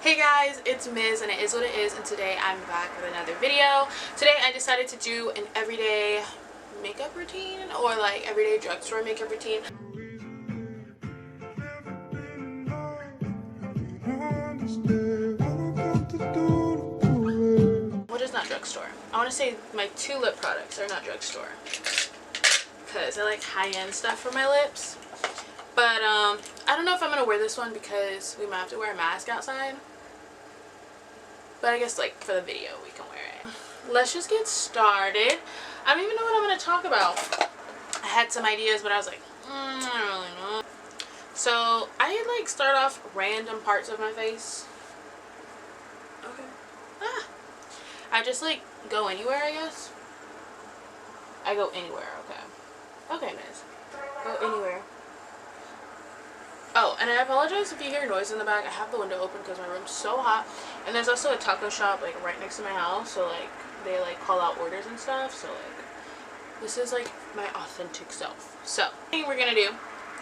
Hey guys, it's Miz and it is what it is, and today I'm back with another video. Today I decided to do an everyday makeup routine, or like everyday drugstore makeup routine. What is not drugstore? I want to say my two lip products are not drugstore because I like high-end stuff for my lips. But I don't know if I'm going to wear this one because we might have to wear a mask outside. But I guess like for the video we can wear it. Let's just get started. I don't even know what I'm going to talk about. I had some ideas, but I was like, I don't really know. So I like start off random parts of my face. Okay. I just like go anywhere, I guess. I go anywhere, okay. Okay, Miz. Go anywhere. Oh, and I apologize if you hear noise in the back. I have the window open because my room's so hot. And there's also a taco shop like right next to my house, so like they like call out orders and stuff. So like this is like my authentic self. So thing we're gonna do,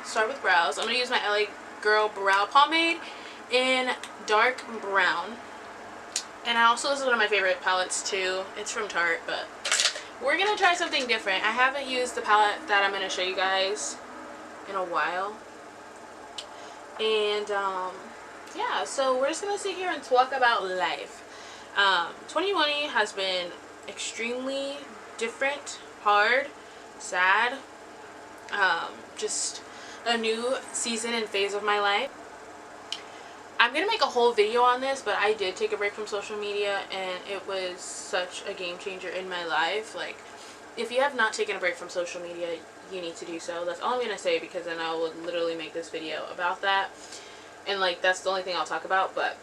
start with brows. I'm gonna use my LA Girl brow pomade in dark brown. And I also, this is one of my favorite palettes too. It's from Tarte, but we're gonna try something different. I haven't used the palette that I'm gonna show you guys in a while. And yeah, so we're just gonna sit here and talk about life. 2020 has been extremely different, hard, sad, just a new season and phase of my life. I'm gonna make a whole video on this, but I did take a break from social media and it was such a game changer in my life. Like, if you have not taken a break from social media, you need to do so. That's all I'm gonna say, because then I will literally make this video about that, and like that's the only thing I'll talk about. But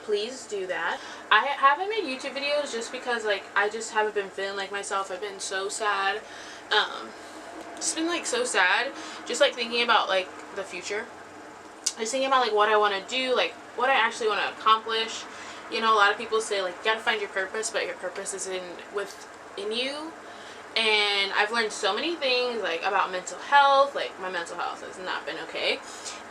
please do that. I haven't made YouTube videos just because like I just haven't been feeling like myself. I've been so sad, just been like so sad, just like thinking about like the future, just thinking about like what I want to do, like what I actually want to accomplish. You know, a lot of people say like you gotta find your purpose, but your purpose is within you. And I've learned so many things like about mental health. Like my mental health has not been okay,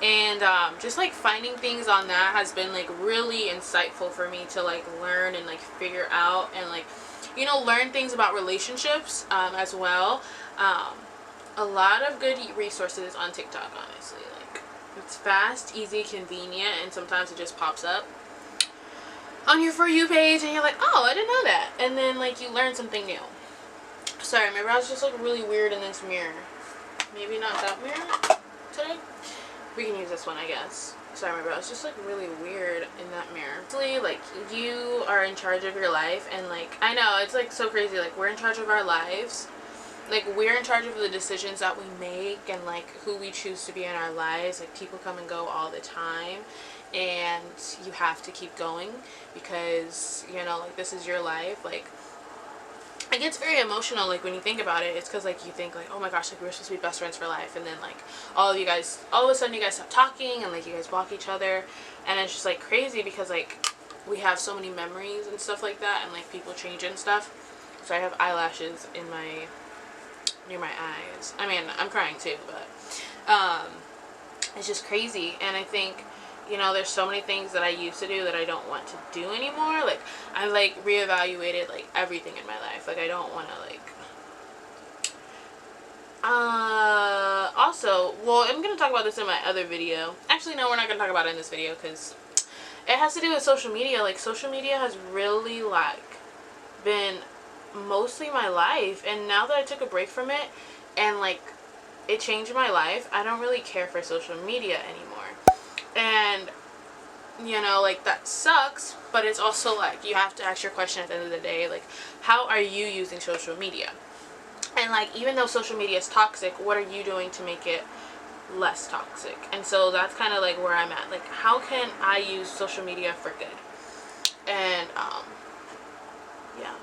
and just like finding things on that has been like really insightful for me to like learn and like figure out, and like, you know, learn things about relationships as well. A lot of good resources on TikTok, honestly. Like, it's fast, easy, convenient, and sometimes it just pops up on your For You page and you're like, oh, I didn't know that, and then like you learn something new. Sorry, my brows just look really weird in this mirror. Maybe not that mirror today. We can use this one, I guess. Sorry, my brows just look really weird in that mirror. Actually, like, you are in charge of your life, and like, I know, it's like so crazy. Like, we're in charge of our lives. Like, we're in charge of the decisions that we make and like who we choose to be in our lives. Like, people come and go all the time, and you have to keep going because, you know, like, this is your life. Like, it gets very emotional like when you think about it. It's because like you think like, oh my gosh, like we were supposed to be best friends for life, and then like all of a sudden you guys stop talking, and like you guys block each other, and it's just like crazy because like we have so many memories and stuff like that, and like people change and stuff. So I have eyelashes in near my eyes. I mean, I'm crying too, but it's just crazy. And I think, you know, there's so many things that I used to do that I don't want to do anymore. Like, I like reevaluated like everything in my life. Like, I don't want to like also, well, I'm gonna talk about this in my other video. Actually, no, we're not gonna talk about it in this video because it has to do with social media. Like, social media has really like been mostly my life, and now that I took a break from it and like it changed my life, I don't really care for social media anymore. And, you know, like, that sucks, but it's also like you have to ask your question at the end of the day, like, how are you using social media? And like, even though social media is toxic, what are you doing to make it less toxic? And so that's kind of like where I'm at. Like, how can I use social media for good? And yeah,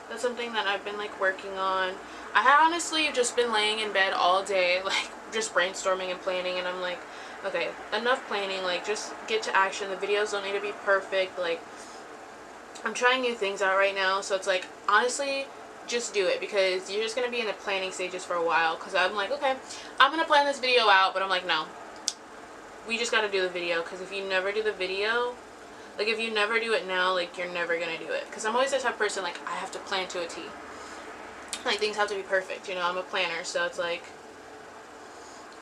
that's something that I've been like working on. I have honestly just been laying in bed all day, like just brainstorming and planning, and I'm like, okay, enough planning, like just get to action. The videos don't need to be perfect. Like, I'm trying new things out right now, so it's like, honestly, just do it, because you're just going to be in the planning stages for a while. Because I'm like, okay, I'm going to plan this video out, but I'm like, no, we just got to do the video, because if you never do the video, Like, if you never do it now, like, you're never gonna do it. Because I'm always the type of person, like, I have to plan to a T. Like, things have to be perfect, you know, I'm a planner, so it's like,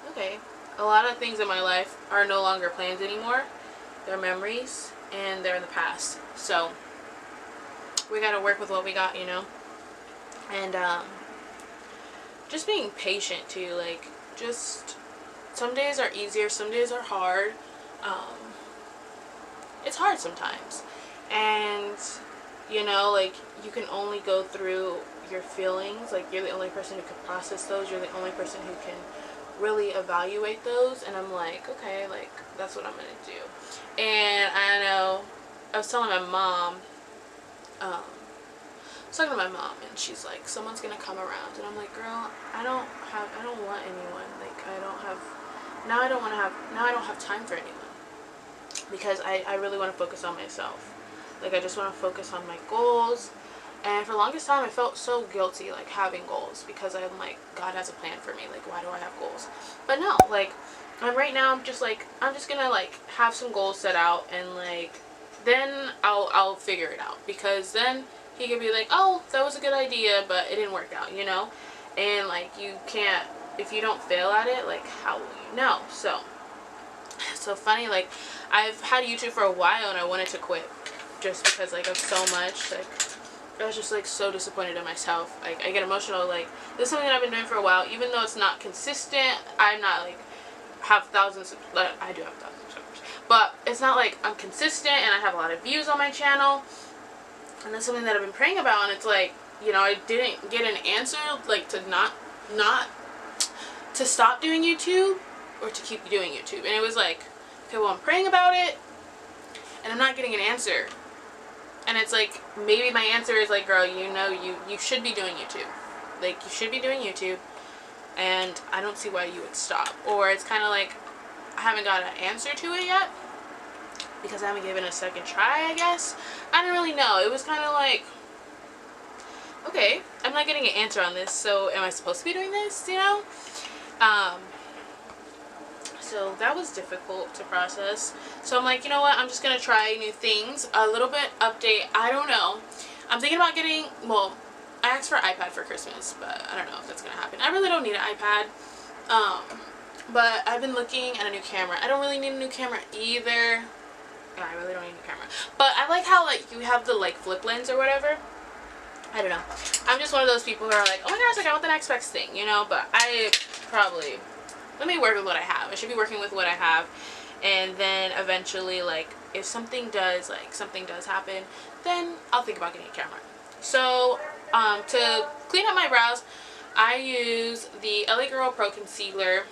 okay. A lot of things in my life are no longer plans anymore. They're memories, and they're in the past. So, we gotta work with what we got, you know? And, just being patient, too. Like, just, some days are easier, some days are hard. It's hard sometimes. And, you know, like, you can only go through your feelings. Like, you're the only person who can process those. You're the only person who can really evaluate those. And I'm like, okay, like, that's what I'm gonna do. And I know, I was telling my mom, I was talking to my mom, and she's like, someone's gonna come around. And I'm like, girl, I don't want anyone. Like, now I don't have time for anyone. Because I really want to focus on myself. Like, I just want to focus on my goals. And for the longest time, I felt so guilty, like, having goals. Because I'm like, God has a plan for me. Like, why do I have goals? But no, like, right now, I'm just gonna, like, have some goals set out. And, like, then I'll figure it out. Because then he could be like, oh, that was a good idea, but it didn't work out, you know? And, like, you can't, if you don't fail at it, like, how will you know? So, it's so funny, like, I've had YouTube for a while, and I wanted to quit. Just because, like, of so much, like, I was just, like, so disappointed in myself. Like, I get emotional, like, this is something that I've been doing for a while. Even though it's not consistent, I'm not, like, have thousands, I do have thousands of subscribers. But it's not, like, I'm consistent, and I have a lot of views on my channel. And that's something that I've been praying about, and it's like, you know, I didn't get an answer, like, to not to stop doing YouTube, or to keep doing YouTube. And it was like, okay, well, I'm praying about it, and I'm not getting an answer. And it's like, maybe my answer is like, girl, you know, you should be doing YouTube. Like, you should be doing YouTube, and I don't see why you would stop. Or it's kind of like, I haven't got an answer to it yet, because I haven't given it a second try, I guess. I don't really know. It was kind of like, okay, I'm not getting an answer on this, so am I supposed to be doing this, you know? So that was difficult to process. So I'm like, you know what, I'm just going to try new things. A little bit update, I don't know. I'm thinking about getting, well, I asked for an iPad for Christmas, but I don't know if that's going to happen. I really don't need an iPad. But I've been looking at a new camera. I don't really need a new camera either. Yeah, I really don't need a new camera. But I like how, like, you have the, like, flip lens or whatever. I don't know. I'm just one of those people who are like, oh my gosh, like, I want the next best thing, you know? But I probably, let me work with what I have. I should be working with what I have. And then eventually, like, if something does happen, then I'll think about getting a camera. So, to clean up my brows, I use the LA Girl Pro Concealer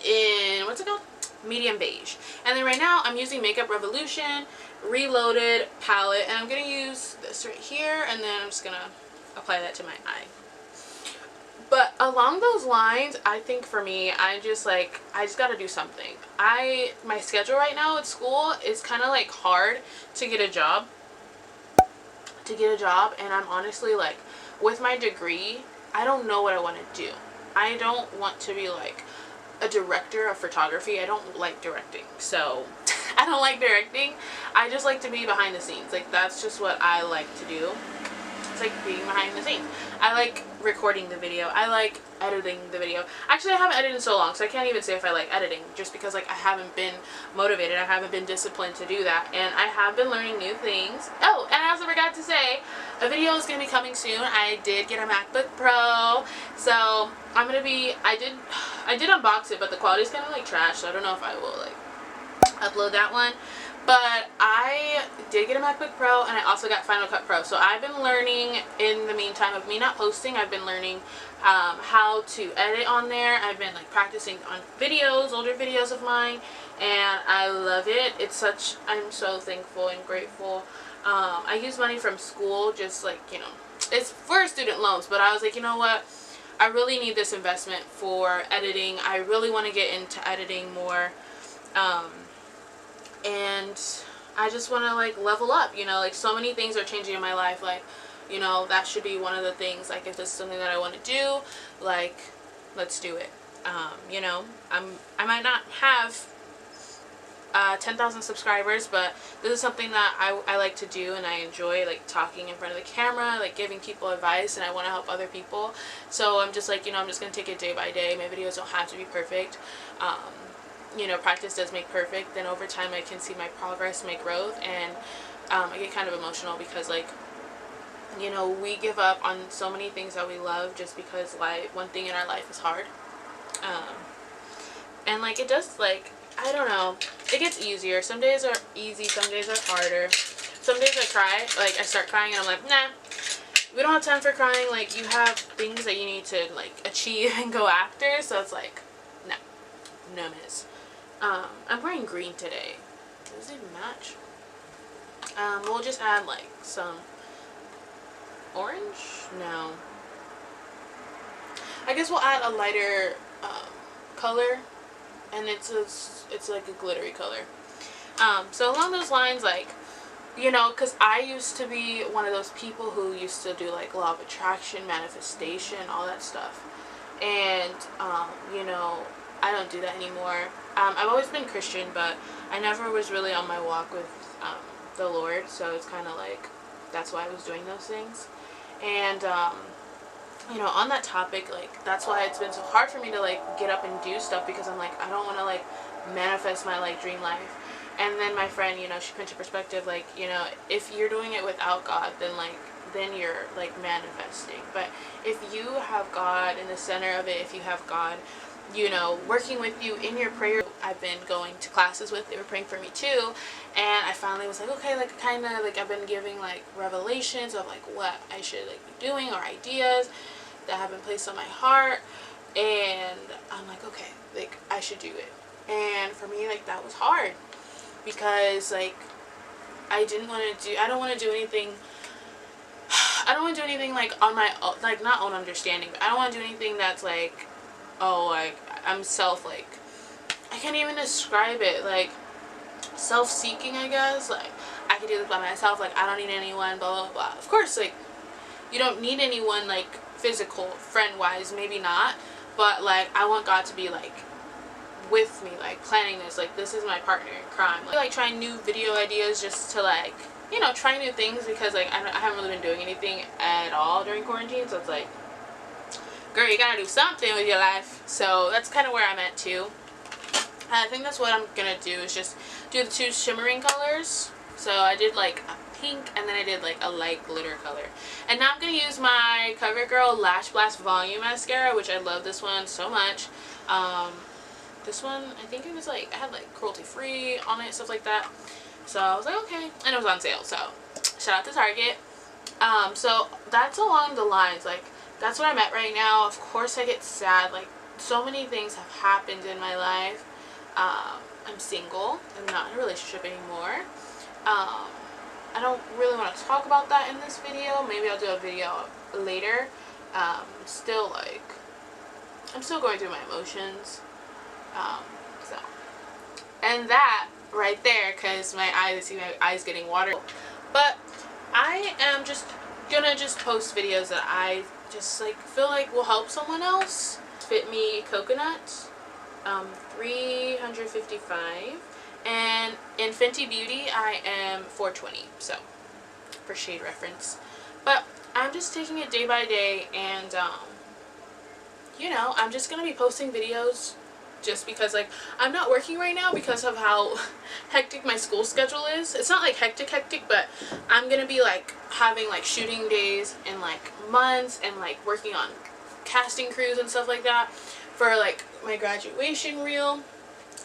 in, what's it called? Medium beige. And then right now I'm using Makeup Revolution Reloaded palette, and I'm gonna use this right here, and then I'm just gonna apply that to my eye. But along those lines, I think for me, I just gotta do something. My schedule right now at school is kind of like hard to get a job. And I'm honestly, like, with my degree, I don't know what I want to do. I don't want to be like a director of photography. I don't like directing, so I don't like directing. I just like to be behind the scenes. Like, that's just what I like to do. It's like being behind the scenes. I like recording the video. I like editing the video. Actually, I haven't edited in so long, so I can't even say if I like editing, just because, like, I haven't been motivated. I haven't been disciplined to do that, and I have been learning new things. Oh, and I also forgot to say, a video is going to be coming soon. I did get a MacBook Pro, so I'm going to be, I did unbox it, but the quality is kind of like trash, so I don't know if I will, like, upload that one. But I did get a MacBook Pro, and I also got Final Cut Pro. So I've been learning, in the meantime of me not posting, I've been learning how to edit on there. I've been, like, practicing on videos, older videos of mine, and I love it. It's such, I'm so thankful and grateful. I use money from school, just, like, you know, it's for student loans, but I was like, you know what, I really need this investment for editing. I really want to get into editing more. And I just want to, like, level up, you know, like, so many things are changing in my life, like, you know, that should be one of the things, like, if this is something that I want to do, like, let's do it. You know, I might not have 10,000 subscribers, but this is something that I like to do, and I enjoy, like, talking in front of the camera, like giving people advice, and I want to help other people. So I'm just like, you know, I'm just going to take it day by day. My videos don't have to be perfect. You know, practice does make perfect. Then over time I can see my progress, my growth, and I get kind of emotional because, like, you know, we give up on so many things that we love just because, like, one thing in our life is hard. And, like, it does, like, I don't know, it gets easier. Some days are easy, some days are harder. Some days I cry, like, I start crying and I'm like, nah, we don't have time for crying. Like, you have things that you need to, like, achieve and go after. So it's like, no miss. I'm wearing green today. Does it even match? We'll just add, like, some orange? No. I guess we'll add a lighter color, and it's like a glittery color. So along those lines, like, you know, because I used to be one of those people who used to do, like, law of attraction, manifestation, all that stuff. And, you know, I don't do that anymore. I've always been Christian, but I never was really on my walk with the Lord, so it's kind of like, that's why I was doing those things. And, you know, on that topic, like, that's why it's been so hard for me to, like, get up and do stuff, because I'm like, I don't want to, like, manifest my, like, dream life. And then my friend, you know, she put into perspective, like, you know, if you're doing it without God, then, like, then you're, like, manifesting. But if you have God in the center of it, if you have God, you know, working with you in your prayer, I've been going to classes with, they were praying for me too, and I finally was like, okay, like, kind of, like, I've been giving, like, revelations of, like, what I should, like, be doing, or ideas that have been placed on my heart, and I'm like, okay, like, I should do it. And for me, like, that was hard, because, like, I don't want to do anything, like, on my, like, not own understanding, but I don't want to do anything that's, like, oh, like, I'm like, I can't even describe it, like, self-seeking, I guess. Like, I can do this by myself, like, I don't need anyone, blah, blah, blah. Of course, like, you don't need anyone, like, physical, friend-wise, maybe not, but, like, I want God to be, like, with me, like, planning this, like, this is my partner in crime. Like, trying new video ideas just to, like, you know, try new things, because, like, I haven't really been doing anything at all during quarantine, so it's like, girl, you gotta do something with your life. So that's kind of where I'm at too. I think that's what I'm gonna do, is just do the two shimmering colors. So I did, like, a pink, and then I did, like, a light glitter color. And now I'm gonna use my CoverGirl Lash Blast Volume Mascara, which I love this one so much. This one, I think it was, like, I had, like, cruelty free on it, stuff like that. So I was like, okay, and it was on sale. So shout out to Target. So that's along the lines, like, that's where I'm at right now. Of course I get sad, like, so many things have happened in my life. I'm single, I'm not in a relationship anymore. I don't really want to talk about that in this video. Maybe I'll do a video later. Still, like, I'm still going through my emotions. So, and that right there, because my eyes, I see my eyes getting water. But I am just gonna post videos that I just, like, feel like will help someone else. Fit Me Coconut, 355, and in Fenty Beauty I am 420, so for shade reference. But I'm just taking it day by day, and you know, I'm just gonna be posting videos just because, like, I'm not working right now because of how hectic my school schedule is. It's not, like, hectic, but I'm gonna be, like, having, like, shooting days in, like, months, and, like, working on casting crews and stuff like that for, like, my graduation reel,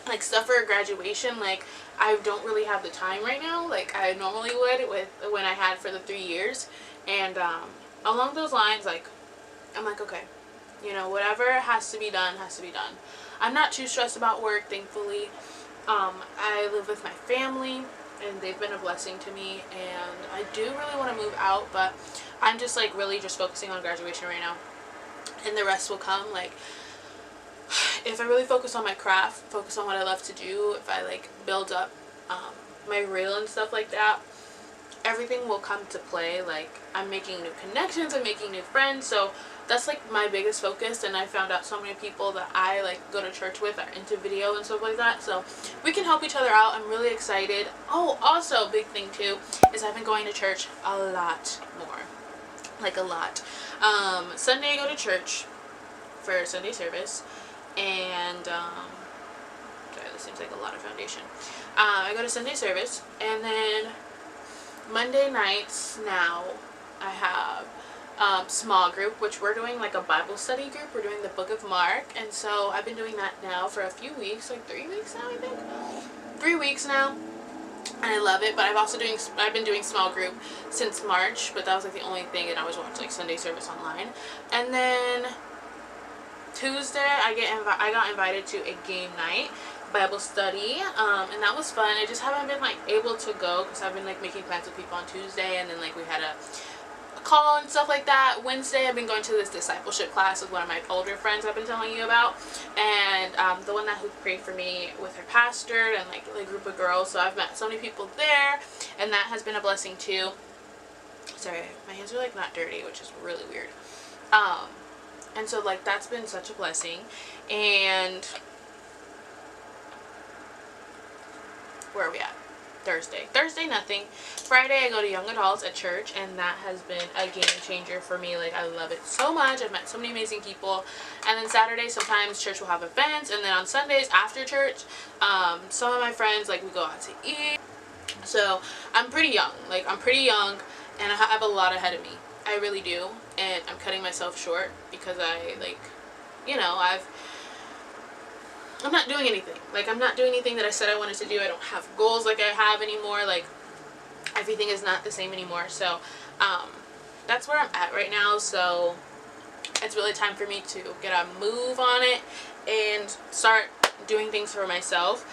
like, stuff for graduation. Like, I don't really have the time right now like I normally would with when I had for the 3 years. And along those lines, like, I'm like, okay, you know, whatever has to be done has to be done. I'm not too stressed about work, thankfully. I live with my family, and they've been a blessing to me, and I do really want to move out, but I'm just, like, really just focusing on graduation right now, and the rest will come. Like, if I really focus on my craft, focus on what I love to do, if I, like, build up my reel and stuff like that, everything will come to play. Like, I'm making new connections, I'm making new friends, so that's like my biggest focus. And I found out so many people that I like go to church with are into video and stuff like that, so we can help each other out. I'm really excited. Oh, also big thing too is I've been going to church a lot more, like a lot. Sunday I go to church for Sunday service, and sorry, this seems like a lot of foundation. I go to Sunday service, and then Monday nights now I have small group, which we're doing like a Bible study group. We're doing the book of Mark, and so I've been doing that now for a few weeks, like 3 weeks now, I think. 3 weeks now, and I love it. But I've been doing small group since March, but that was like the only thing, and I was watching like Sunday service online. And then Tuesday I got invited to a game night Bible study, and that was fun. I just haven't been like able to go because I've been like making plans with people on Tuesday, and then like we had a call and stuff like that. Wednesday I've been going to this discipleship class with one of my older friends I've been telling you about, and the one who prayed for me with her pastor and like a group of girls. So I've met so many people there, and that has been a blessing too. Sorry, my hands are like not dirty, which is really weird. And so like that's been such a blessing. And where are we at? Thursday nothing. Friday I go to young adults at church, and that has been a game changer for me. Like, I love it so much. I've met so many amazing people. And then Saturday sometimes church will have events, and then on Sundays after church, some of my friends, like, we go out to eat. So I'm pretty young, and I have a lot ahead of me. I really do, and I'm cutting myself short because I, like, you know, I'm not doing anything. Like, I'm not doing anything that I said I wanted to do. I don't have goals like I have anymore. Like, everything is not the same anymore. So, that's where I'm at right now. So, it's really time for me to get a move on it and start doing things for myself.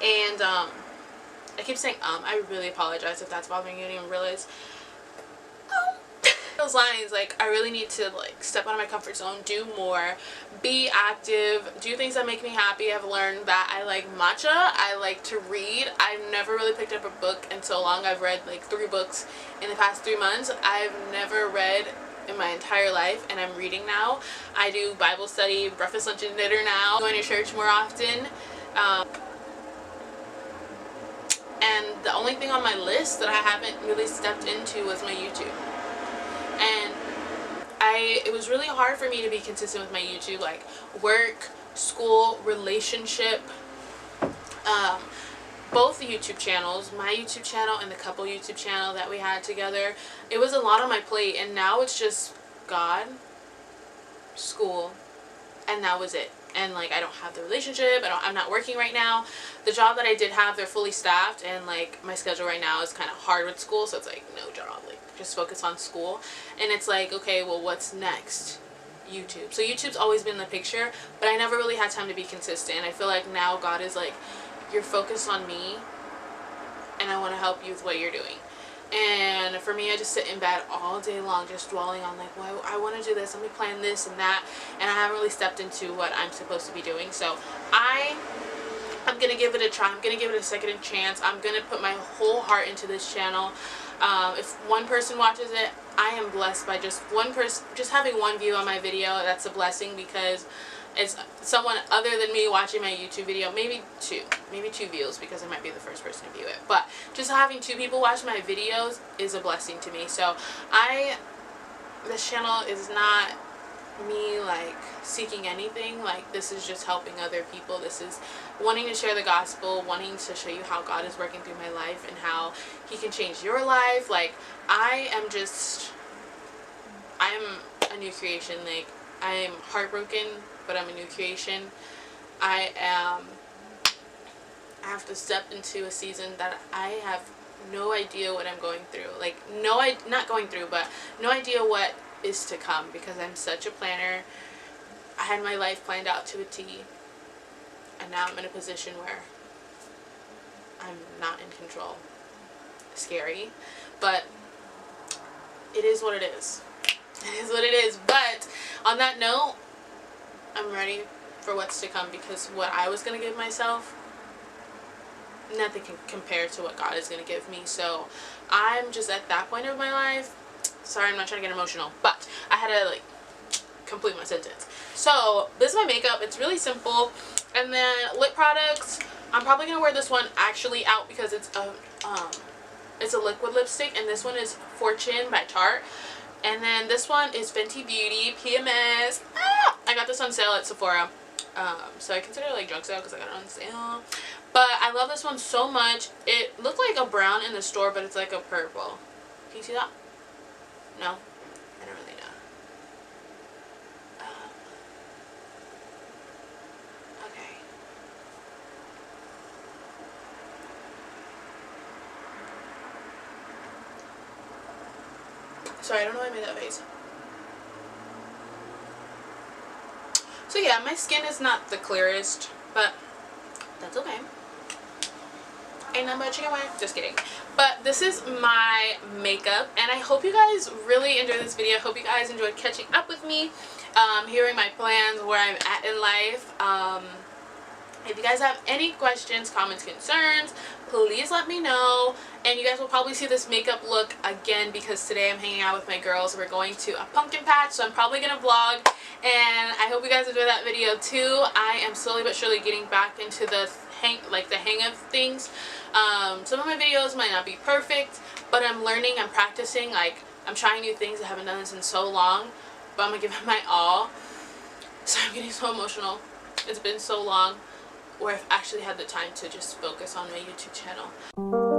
And, I keep saying, I really apologize if that's bothering you. I didn't even realize. Those lines, like, I really need to like step out of my comfort zone, do more, be active, do things that make me happy. I've learned that I like matcha, I like to read. I've never really picked up a book in so long. I've read like 3 books in the past 3 months. I've never read in my entire life, and I'm reading now. I do Bible study, breakfast, lunch, and dinner now. I'm going to church more often. And the only thing on my list that I haven't really stepped into was my YouTube. And it was really hard for me to be consistent with my YouTube, like work, school, relationship, both the YouTube channels, my YouTube channel and the couple YouTube channel that we had together. It was a lot on my plate, and now it's just God, school, and that was it. And like, I don't have the relationship, I'm not working right now. The job that I did have, they're fully staffed, and like my schedule right now is kind of hard with school, so it's like no job, like just focus on school. And it's like, okay, well, what's next? YouTube. So YouTube's always been in the picture, but I never really had time to be consistent. And I feel like now God is like, you're focused on me, and I want to help you with what you're doing. And for me, I just sit in bed all day long just dwelling on like, well, I want to do this, let me plan this and that, and I haven't really stepped into what I'm supposed to be doing. So I'm gonna give it a try. I'm gonna give it a second chance. I'm gonna put my whole heart into this channel. If one person watches it, I am blessed by just one person, just having one view on my video. That's a blessing, because it's someone other than me watching my YouTube video. Maybe two views, because I might be the first person to view it. But just having 2 people watch my videos is a blessing to me. So this channel is not me like seeking anything. Like, this is just helping other people. This is wanting to share the gospel, wanting to show you how God is working through my life and how He can change your life. Like, I am a new creation. Like, I am heartbroken, but I'm a new creation. I have to step into a season that I have no idea what I'm going through. Like, not going through, but no idea what is to come, because I'm such a planner. I had my life planned out to a T, and now I'm in a position where I'm not in control. Scary, but it is what it is. It is what it is. But on that note, I'm ready for what's to come, because what I was going to give myself, nothing can compare to what God is going to give me. So I'm just at that point of my life. Sorry, I'm not trying to get emotional, but I had to like complete my sentence. So this is my makeup. It's really simple. And then lip products, I'm probably gonna wear this one actually out because it's a liquid lipstick, and this one is Fortune by Tarte. And then this one is Fenty Beauty PMS. I got this on sale at Sephora. So I consider it like drugstore because I got it on sale. But I love this one so much. It looked like a brown in the store, but it's like a purple. Can you see that? No? I don't really know. Okay. Sorry, I don't know why I made that face. So yeah, my skin is not the clearest, but that's okay. Ain't nothing but chicken wing. Just kidding. But this is my makeup, and I hope you guys really enjoyed this video. I hope you guys enjoyed catching up with me, hearing my plans, where I'm at in life. If you guys have any questions, comments, concerns, please let me know. And you guys will probably see this makeup look again because today I'm hanging out with my girls. We're going to a pumpkin patch, so I'm probably going to vlog. And I hope you guys enjoy that video too. I am slowly but surely getting back into the hang of things. Some of my videos might not be perfect, but I'm learning, I'm practicing. Like, I'm trying new things. I haven't done this in so long, but I'm going to give it my all. So I'm getting so emotional. It's been so long where I've actually had the time to just focus on my YouTube channel.